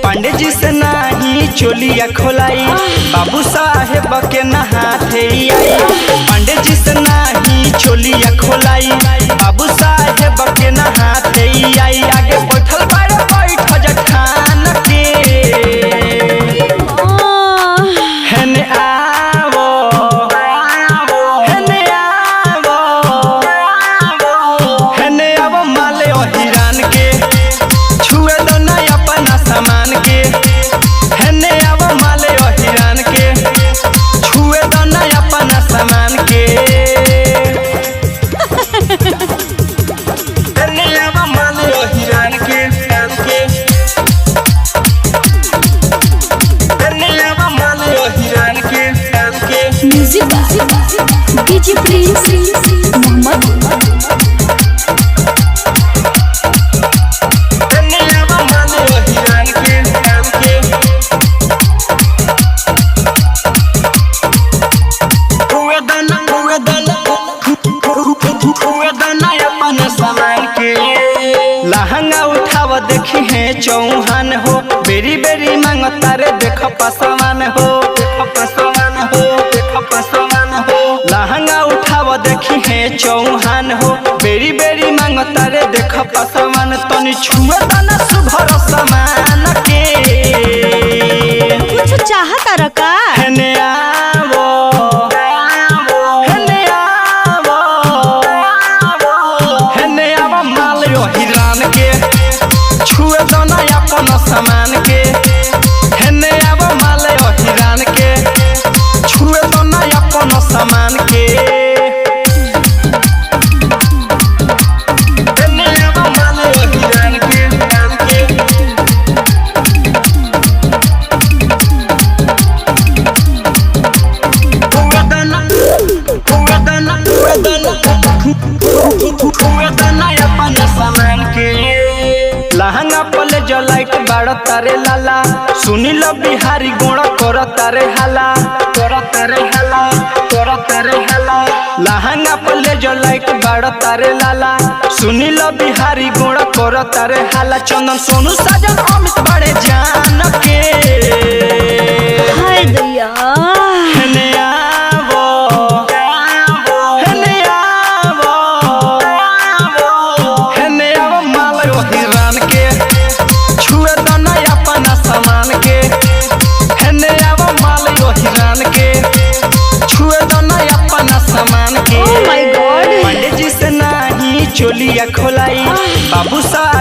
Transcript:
पंडित जी से नहीं चोलिया खोलाई बाबू साहेब के नहाते आई। पंडित जी से नहीं चोलिया खोलाई बाबू साहेब के नहाते आई। आगे बैठल बारे बैठ जठान के हेने आवो हेने आवो हेने आवो माले ओ हिरान के छुए दो ना अपना सामान के। हेने आवो माले ओ हिरान के छुए दो ना अपना सामान के। हेने आवो माले ओ हिरान के हेने आवो माले ओ हिरान के। Music DJ Prince Mohammad. लहंगा उठाव देखी है चौहान हो बेरी बेरी मांगता रे देख पसवान हो लहंगा उठाव देखी है चौहान हो बेरी बेरी मांगता रे देख पसवान। तनी छुए दाना सुभर समान के कुछ चाहता रका हेने आवो हेने आवो हेने आवो माले ओ हिरान के छुए दो ना अपन सामान के। हेने आवो माले ओ हिरान के छुए दो ना अपन सामान के। हेने आवो माले ओ हिरान के लहंगा पले जो लाइट बाड़ तारे लाला सुनी लो बिहारी गुण कर तारे हाला लहंगा पले जो लाइट बाड़ तारे लाला सुनी लो बिहारी गुण कर तारे हाला। चंदन सोनू साजन अमित बड़े जान के हाय दैया हेने आवो हेने आवो हेने आवो माले ओ हिरान के छुए दो ना अपना सामान के। हेने आवो माले ओ हिरान के छुए दो ना अपना सामान के। Oh my God! पंडित जी से नहीं चोलिया खोलाई बाबू साहब